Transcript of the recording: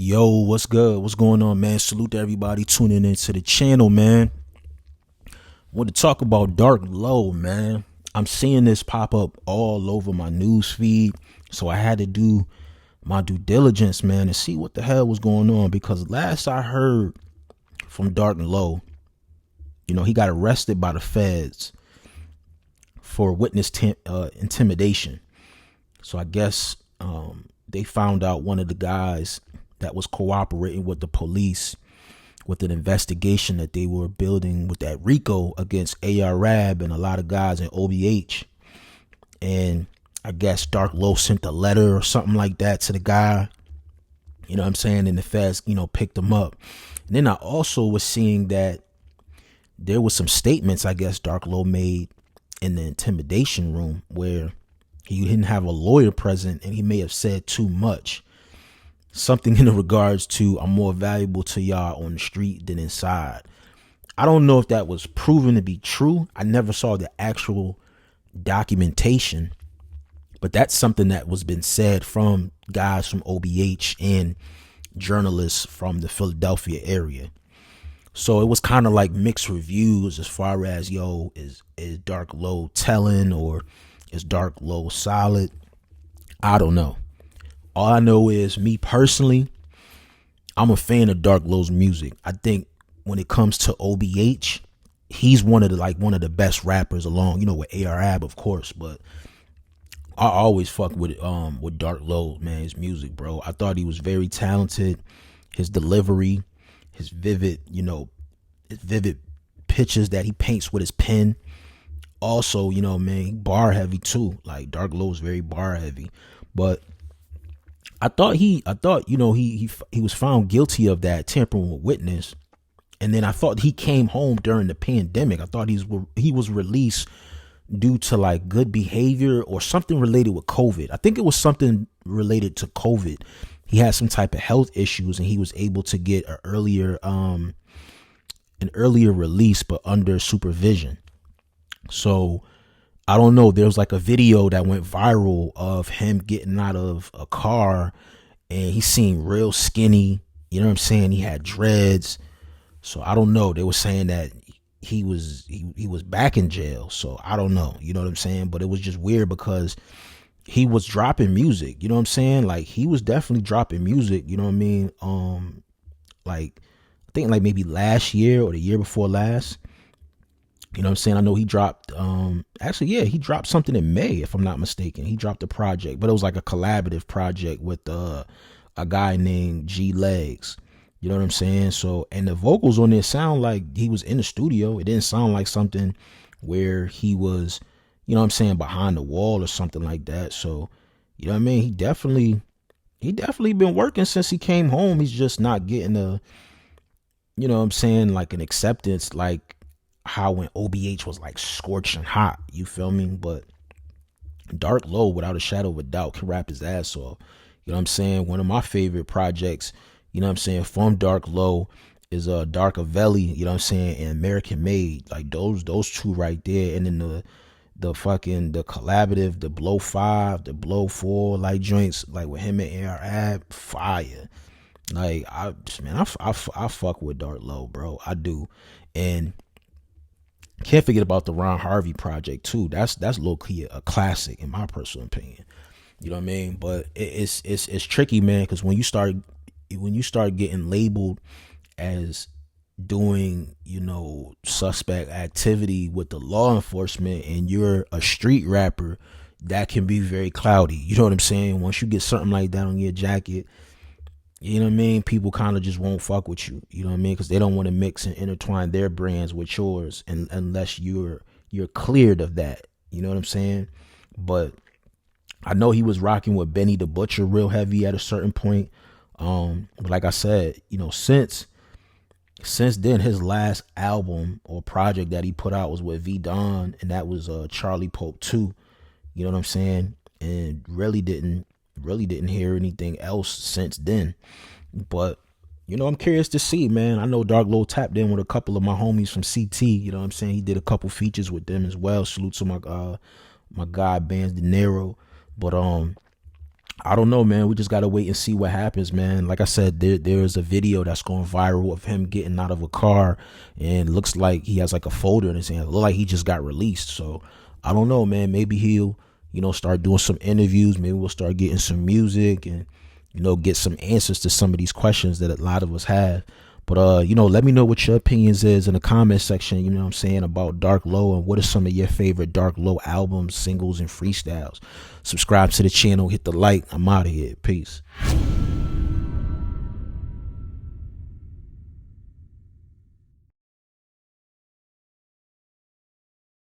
Yo, what's good? What's going on, man? Salute to everybody tuning into the channel, man. Want to talk about Dark Low, man. I'm seeing this pop up all over my news feed, so I had to do my due diligence, man, and see what the hell was going on. Because last I heard from Dark Low, he got arrested by the feds for witness intimidation. So I guess they found out one of the guys that was cooperating with the police with an investigation that they were building with that RICO against ARAB and a lot of guys in OBH. And I guess Dark Low sent a letter or something like that to the guy, you know what I'm saying? And the feds, picked him up. And then I also was seeing that there was some statements, I guess, Dark Low made in the intimidation room where he didn't have a lawyer present and he may have said too much. Something in regards to I'm more valuable to y'all on the street than inside. I don't know if that was proven to be true. I never saw the actual documentation, but that's something that was been said from guys from OBH and journalists from the Philadelphia area. So it was kind of like mixed reviews as far as, is Dark Low telling or is Dark Low solid? I don't know. All I know is, me personally, I'm a fan of Dark Low's music. I think when it comes to OBH, he's one of the best rappers along, with ARAB, of course, but I always fuck with Dark Low, man, his music, bro. I thought he was very talented. His delivery, his vivid pictures that he paints with his pen. Also, he bar heavy too. Like, Dark Low is very bar heavy. But I thought he was found guilty of that tampering with witness, and then I thought he came home during the pandemic. I thought he was released due to like good behavior or something related with COVID. I think it was something related to COVID. He had some type of health issues, and he was able to get an earlier release, but under supervision. So I don't know. There was like a video that went viral of him getting out of a car and he seemed real skinny. You know what I'm saying? He had dreads. So I don't know. They were saying that he was back in jail. So I don't know. You know what I'm saying? But it was just weird because he was dropping music. You know what I'm saying? Like, he was definitely dropping music. You know what I mean? Like, I think like maybe last year or the year before last. You know what I'm saying? I know he dropped, he dropped something in May, if I'm not mistaken. He dropped a project, but it was like a collaborative project with a guy named G Legs. You know what I'm saying? So, and the vocals on there sound like he was in the studio. It didn't sound like something where he was, behind the wall or something like that. So, you know what I mean? He definitely been working since he came home. He's just not getting like an acceptance, like how when OBH was like scorching hot, you feel me? But Dark Low, without a shadow of a doubt, can rap his ass off. You know what I'm saying? One of my favorite projects, from Dark Low is Darkavelli, you know what I'm saying, and American Made. Like those two right there. And then the collaborative, the Blow 5, the Blow 4, like joints, like with him and ARAB, fire. Like, I fuck with Dark Low, bro. I do. And can't forget about the Ron Harvey project too. That's low key a classic in my personal opinion. You know what I mean? But it's tricky, man, because when you start getting labeled as doing, suspect activity with the law enforcement and you're a street rapper, that can be very cloudy. You know what I'm saying? Once you get something like that on your jacket, you know what I mean? People kind of just won't fuck with you. You know what I mean? Because they don't want to mix and intertwine their brands with yours, and unless you're cleared of that. You know what I'm saying? But I know he was rocking with Benny the Butcher real heavy at a certain point. But like I said, since then, his last album or project that he put out was with V Don, and that was Charlie Pope 2. You know what I'm saying? And really didn't hear anything else since then. But I'm curious to see, man. I know Dark Low tapped in with a couple of my homies from CT. You know what I'm saying? He did a couple features with them as well. Salute to my guy Bands De Niro. But I don't know, man. We just gotta wait and see what happens, man. Like I said, there's a video that's going viral of him getting out of a car, and looks like he has like a folder in his hand. It look like he just got released. So I don't know, man. Maybe he'll, start doing some interviews. Maybe we'll start getting some music and, get some answers to some of these questions that a lot of us have. But let me know what your opinions is in the comment section, you know what I'm saying, about Dark Low, and what are some of your favorite Dark Low albums, singles, and freestyles. Subscribe to the channel, hit the like. I'm out of here. Peace.